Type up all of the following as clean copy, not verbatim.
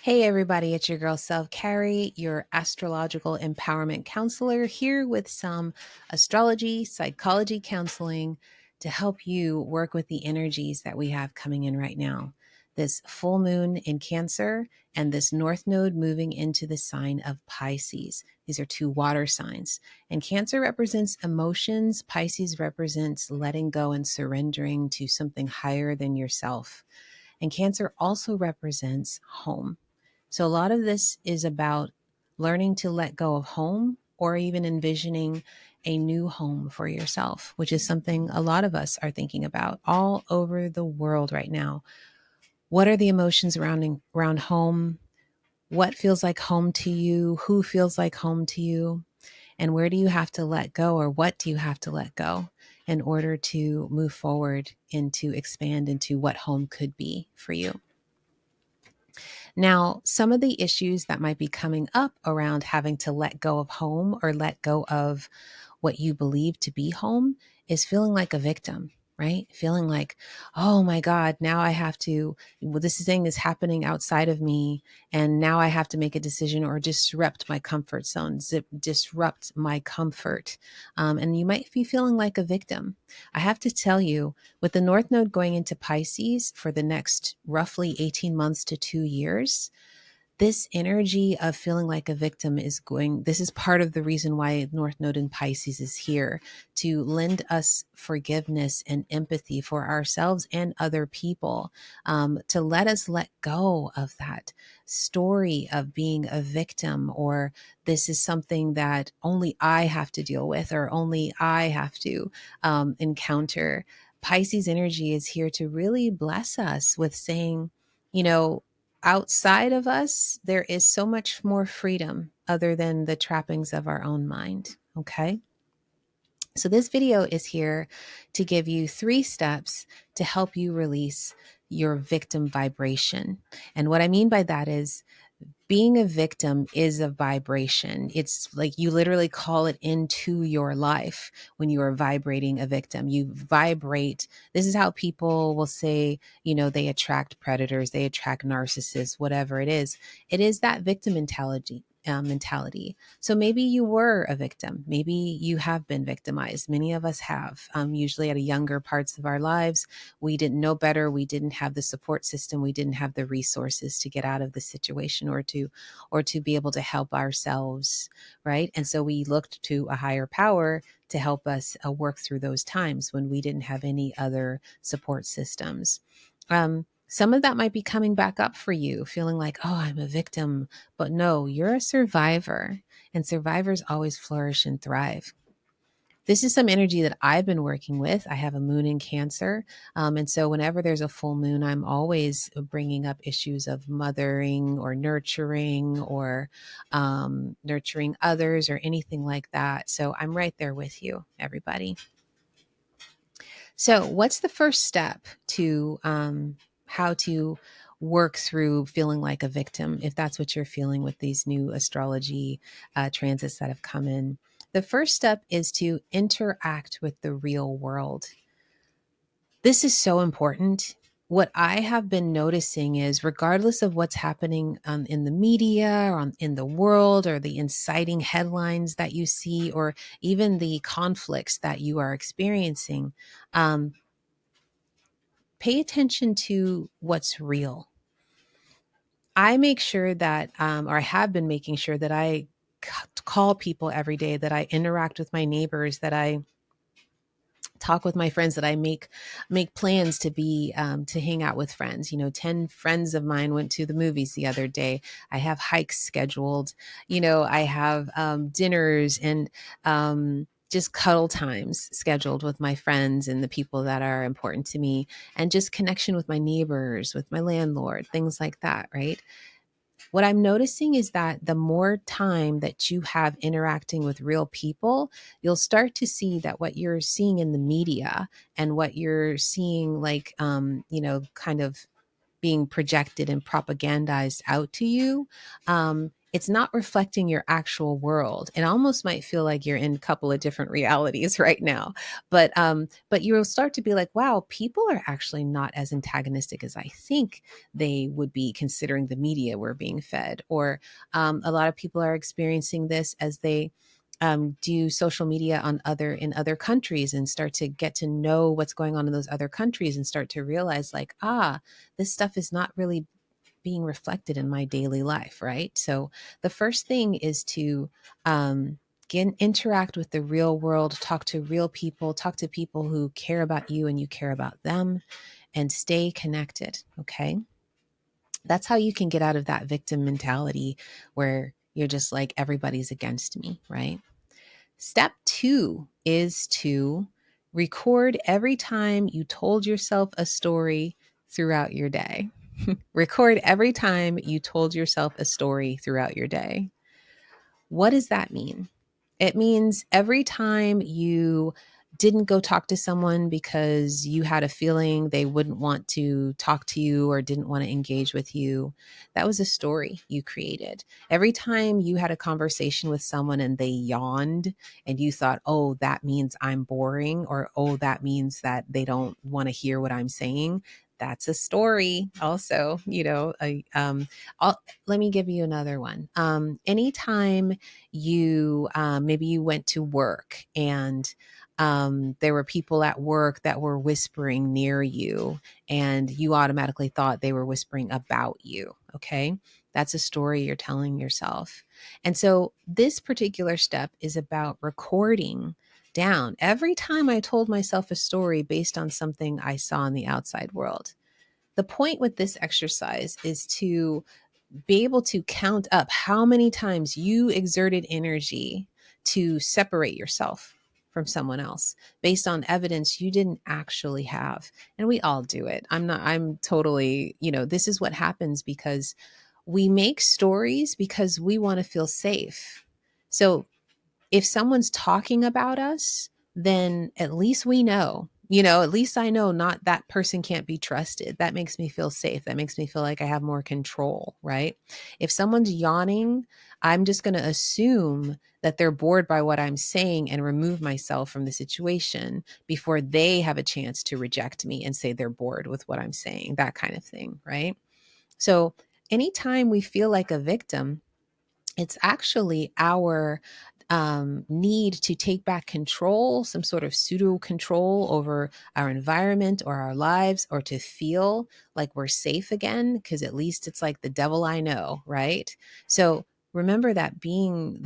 Hey everybody, it's your girl Self Karrie, your astrological empowerment counselor, here with some astrology, psychology counseling to help you work with the energies that we have coming in right now. This full moon in Cancer and this north node moving into the sign of Pisces. These are two water signs. And Cancer represents emotions, Pisces represents letting go and surrendering to something higher than yourself. And Cancer also represents home. So a lot of this is about learning to let go of home or even envisioning a new home for yourself, which is something a lot of us are thinking about all over the world right now. What are the emotions around home? What feels like home to you? Who feels like home to you? And where do you have to let go, or what do you have to let go in order to move forward and to expand into what home could be for you? Now, some of the issues that might be coming up around having to let go of home or let go of what you believe to be home is feeling like a victim, right? Feeling like, oh my God, now I have to, well, this thing is happening outside of me. And now I have to make a decision or disrupt my comfort zone, disrupt my comfort. And you might be feeling like a victim. I have to tell you, with the North Node going into Pisces for the next roughly 18 months to 2 years, this energy of feeling like a victim this is part of the reason why North Node in Pisces is here, to lend us forgiveness and empathy for ourselves and other people, to let us let go of that story of being a victim, or this is something that only I have to deal with, or only I have to encounter. Pisces energy is here to really bless us with saying, you know, outside of us, there is so much more freedom other than the trappings of our own mind. Okay. So, this video is here to give you 3 steps to help you release your victim vibration. And what I mean by that is, being a victim is a vibration. It's like you literally call it into your life when you are vibrating a victim. You vibrate. This is how people will say, they attract predators, they attract narcissists, whatever it is. It is that victim mentality. So maybe you were a victim. Maybe you have been victimized. Many of us have, usually at a younger parts of our lives. We didn't know better. We didn't have the support system. We didn't have the resources to get out of the situation or to be able to help ourselves, right? And so we looked to a higher power to help us work through those times when we didn't have any other support systems. Some of that might be coming back up for you, feeling like, oh, I'm a victim. But no, you're a survivor, and survivors always flourish and thrive. This is some energy that I've been working with. I have a moon in Cancer. And so whenever there's a full moon, I'm always bringing up issues of mothering or nurturing, or nurturing others or anything like that. So I'm right there with you, everybody. So, what's the first step to how to work through feeling like a victim, if that's what you're feeling with these new astrology transits that have come in? The first step is to interact with the real world. This is so important. What I have been noticing is, regardless of what's happening in the media or in the world, or the inciting headlines that you see, or even the conflicts that you are experiencing, um, pay attention to what's real. I make sure that, or I have been making sure that I call people every day, that I interact with my neighbors, that I talk with my friends, that I make plans to be to hang out with friends. 10 friends of mine went to the movies the other day. I have hikes scheduled. I have dinners and just cuddle times scheduled with my friends and the people that are important to me, and just connection with my neighbors, with my landlord, things like that, right? What I'm noticing is that the more time that you have interacting with real people, you'll start to see that what you're seeing in the media and what you're seeing, like, kind of being projected and propagandized out to you, it's not reflecting your actual world. It almost might feel like you're in a couple of different realities right now. But you'll start to be like, wow, people are actually not as antagonistic as I think they would be, considering the media we're being fed. Or a lot of people are experiencing this as they do social media in other countries, and start to get to know what's going on in those other countries, and start to realize like, this stuff is not really being reflected in my daily life, right? So the first thing is to interact with the real world, talk to real people, talk to people who care about you and you care about them, and stay connected. Okay. That's how you can get out of that victim mentality where you're just like, everybody's against me, right? Step 2 is to record every time you told yourself a story throughout your day. Record every time you told yourself a story throughout your day. What does that mean? It means every time you didn't go talk to someone because you had a feeling they wouldn't want to talk to you or didn't want to engage with you, that was a story you created. Every time you had a conversation with someone and they yawned and you thought, oh, that means I'm boring, or oh, that means that they don't want to hear what I'm saying, that's a story also, let me give you another one. Anytime you maybe you went to work and there were people at work that were whispering near you, and you automatically thought they were whispering about you. Okay. That's a story you're telling yourself. And so this particular step is about recording down every time I told myself a story based on something I saw in the outside world. The point with this exercise is to be able to count up how many times you exerted energy to separate yourself from someone else based on evidence you didn't actually have. And we all do it. I'm totally, this is what happens because we make stories because we want to feel safe. So if someone's talking about us, then at least we know, at least I know not that person can't be trusted. That makes me feel safe. That makes me feel like I have more control, right? If someone's yawning, I'm just going to assume that they're bored by what I'm saying and remove myself from the situation before they have a chance to reject me and say they're bored with what I'm saying, that kind of thing, right? So anytime we feel like a victim, it's actually our need to take back control, some sort of pseudo control over our environment or our lives, or to feel like we're safe again, because at least it's like the devil I know, right? So remember that being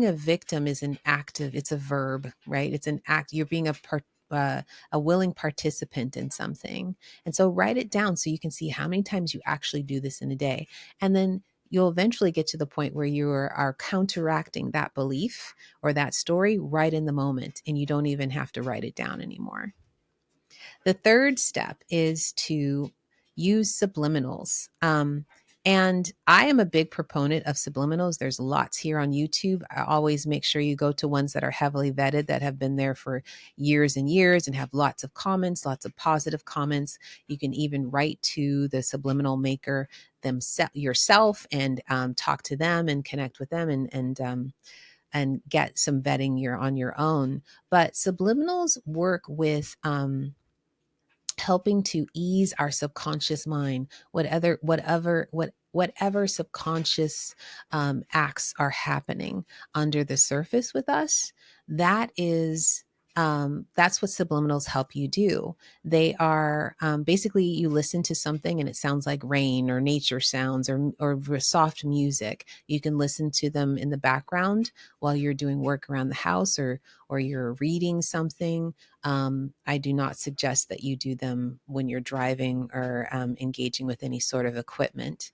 a victim is an active, it's a verb, right? It's an act. You're being a willing participant in something. And so write it down so you can see how many times you actually do this in a day. And then you'll eventually get to the point where you are counteracting that belief or that story right in the moment, and you don't even have to write it down anymore. The third step is to use subliminals. And I am a big proponent of subliminals. There's lots here on YouTube. I always make sure you go to ones that are heavily vetted, that have been there for years and years and have lots of comments, lots of positive comments. You can even write to the subliminal maker yourself and talk to them and connect with them and get some vetting on your own. But subliminals work with helping to ease our subconscious mind, whatever subconscious acts are happening under the surface with us. That's what subliminals help you do. They are basically, you listen to something and it sounds like rain or nature sounds or soft music. You can listen to them in the background while you're doing work around the house, or you're reading something. I do not suggest that you do them when you're driving or engaging with any sort of equipment.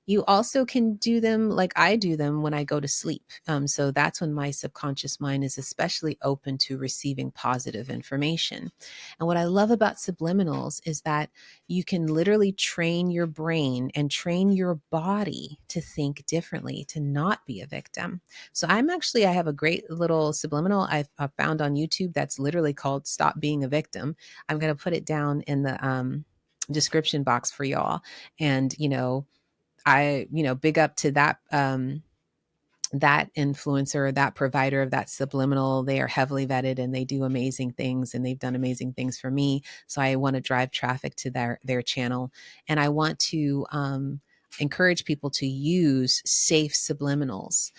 You also can do them like I do them when I go to sleep. So that's when my subconscious mind is especially open to receiving positive information. And what I love about subliminals is that you can literally train your brain and train your body to think differently, to not be a victim. So I have a great little subliminal I've found on YouTube that's literally called Stop Being a Victim. I'm going to put it down in the description box for y'all. And, big up to that influencer or that provider of that subliminal. They are heavily vetted and they do amazing things, and they've done amazing things for me. So I want to drive traffic to their channel, and I want to encourage people to use safe subliminals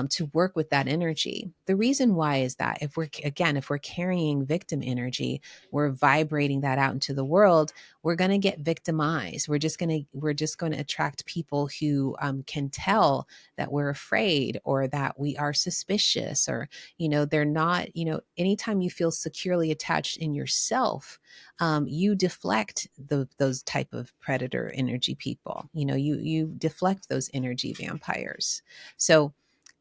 to work with that energy. The reason why is that if we're carrying victim energy, we're vibrating that out into the world, we're going to get victimized. We're just going to attract people who can tell that we're afraid, or that we are suspicious, or they're not. Anytime you feel securely attached in yourself, you deflect those type of predator energy people. You deflect those energy vampires. So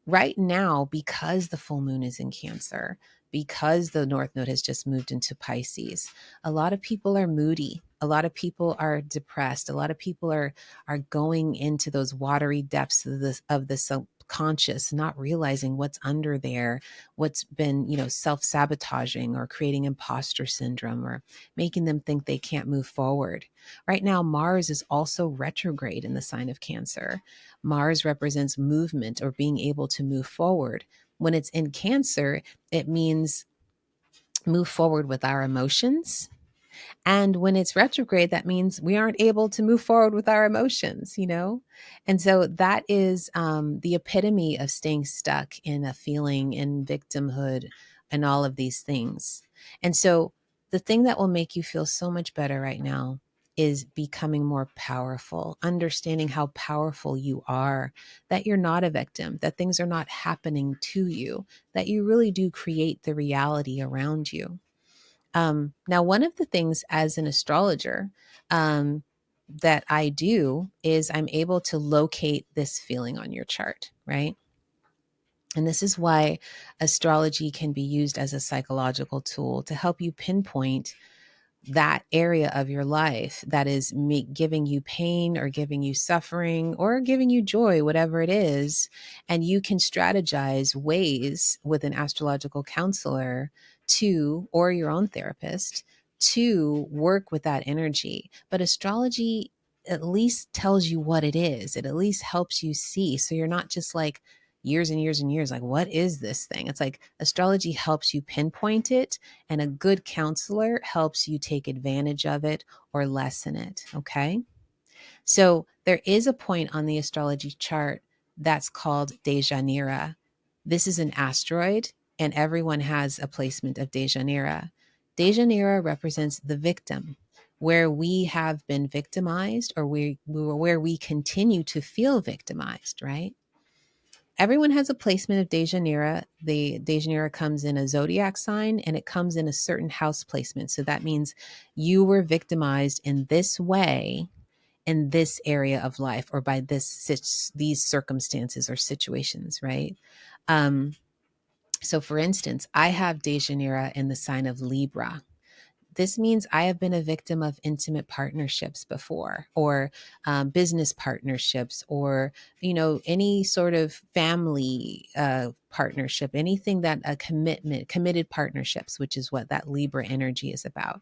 right now, because the full moon is in Cancer, because the North Node has just moved into Pisces, a lot of people are moody. A lot of people are depressed. A lot of people are going into those watery depths of the subconscious, not realizing what's under there, what's been, self-sabotaging or creating imposter syndrome or making them think they can't move forward. Right now, Mars is also retrograde in the sign of Cancer. Mars represents movement or being able to move forward. When it's in Cancer, it means move forward with our emotions. And when it's retrograde, that means we aren't able to move forward with our emotions. And so that is the epitome of staying stuck in a feeling, in victimhood, and all of these things. And so the thing that will make you feel so much better right now is becoming more powerful, understanding how powerful you are, that you're not a victim, that things are not happening to you, that you really do create the reality around you. Now, one of the things as an astrologer that I do is I'm able to locate this feeling on your chart, right? And this is why astrology can be used as a psychological tool to help you pinpoint that area of your life that is giving you pain or giving you suffering or giving you joy, whatever it is. And you can strategize ways with an astrological counselor or your own therapist to work with that energy. But astrology at least tells you what it is. It at least helps you see. So you're not just like years and years and years, like, what is this thing? It's like astrology helps you pinpoint it, and a good counselor helps you take advantage of it or lessen it. Okay. So there is a point on the astrology chart that's called Dejanira. This is an asteroid, and everyone has a placement of Dejanira. Dejanira represents the victim, where we have been victimized, or where we continue to feel victimized, right? Everyone has a placement of Dejanira. The Dejanira comes in a zodiac sign, and it comes in a certain house placement. So that means you were victimized in this way in this area of life, or by these circumstances or situations, right? So for instance, I have Dejanira in the sign of Libra. This means I have been a victim of intimate partnerships before, or business partnerships, or any sort of family partnership, anything that committed partnerships, which is what that Libra energy is about.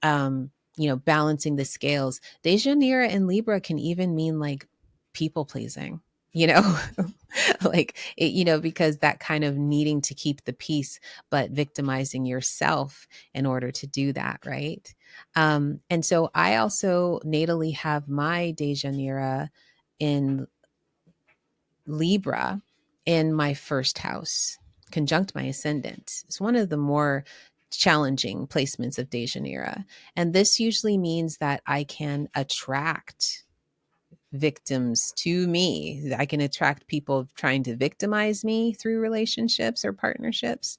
Balancing the scales. Dejanira in Libra can even mean like people pleasing, you know, like it, because that kind of needing to keep the peace, but victimizing yourself in order to do that, right? And so I also natally have my Dejanira in Libra in my first house, conjunct my ascendant. It's one of the more challenging placements of Dejanira. And this usually means that I can attract victims to me. I can attract people trying to victimize me through relationships or partnerships.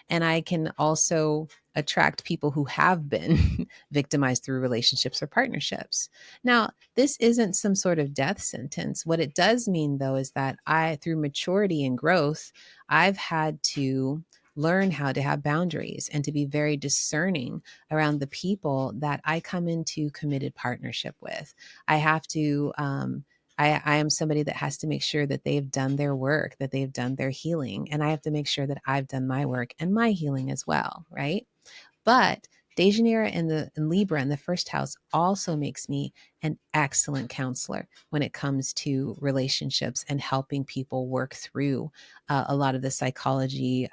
And I can also attract people who have been victimized through relationships or partnerships. Now, this isn't some sort of death sentence. What it does mean, though, is that through maturity and growth, I've had to learn how to have boundaries and to be very discerning around the people that I come into committed partnership with. I have to, I am somebody that has to make sure that they've done their work, that they've done their healing. And I have to make sure that I've done my work and my healing as well, right? But Dejanira in Libra in the first house also makes me an excellent counselor when it comes to relationships and helping people work through a lot of the psychology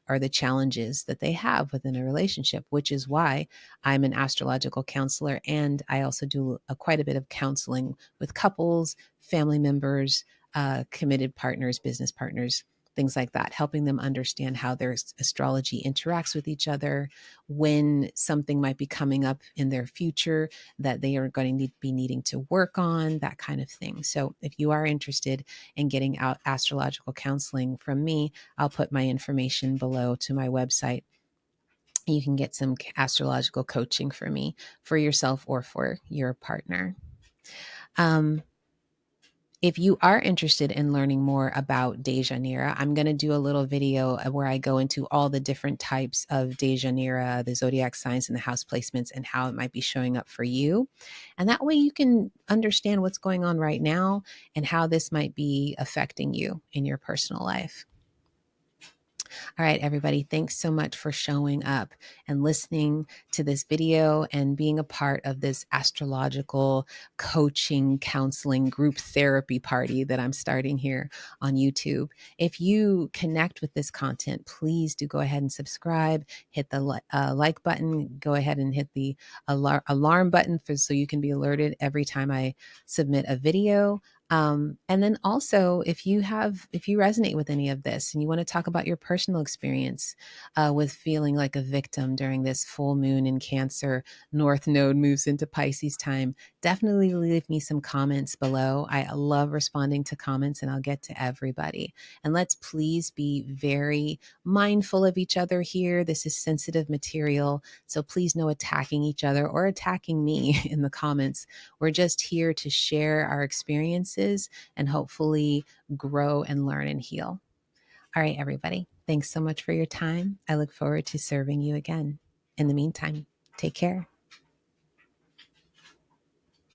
or the challenges that they have within a relationship, which is why I'm an astrological counselor. And I also do quite a bit of counseling with couples, family members, committed partners, business partners, things like that, helping them understand how their astrology interacts with each other, when something might be coming up in their future that they are going to be needing to work on, that kind of thing. So if you are interested in getting out astrological counseling from me, I'll put my information below to my website. You can get some astrological coaching for me, for yourself or for your partner. If you are interested in learning more about Dejanira, I'm going to do a little video where I go into all the different types of Dejanira, the zodiac signs and the house placements, and how it might be showing up for you. And that way you can understand what's going on right now and how this might be affecting you in your personal life. All right, everybody, thanks so much for showing up and listening to this video and being a part of this astrological coaching, counseling, group therapy party that I'm starting here on YouTube. If you connect with this content, please do go ahead and subscribe, hit the like button, go ahead and hit the alarm button so you can be alerted every time I submit a video. And then also, if you resonate with any of this and you want to talk about your personal experience with feeling like a victim during this full moon in Cancer, North Node moves into Pisces time, definitely leave me some comments below. I love responding to comments and I'll get to everybody. And let's please be very mindful of each other here. This is sensitive material, so please no attacking each other or attacking me in the comments. We're just here to share our experiences and hopefully grow and learn and heal. All right, everybody. Thanks so much for your time. I look forward to serving you again. In the meantime, take care.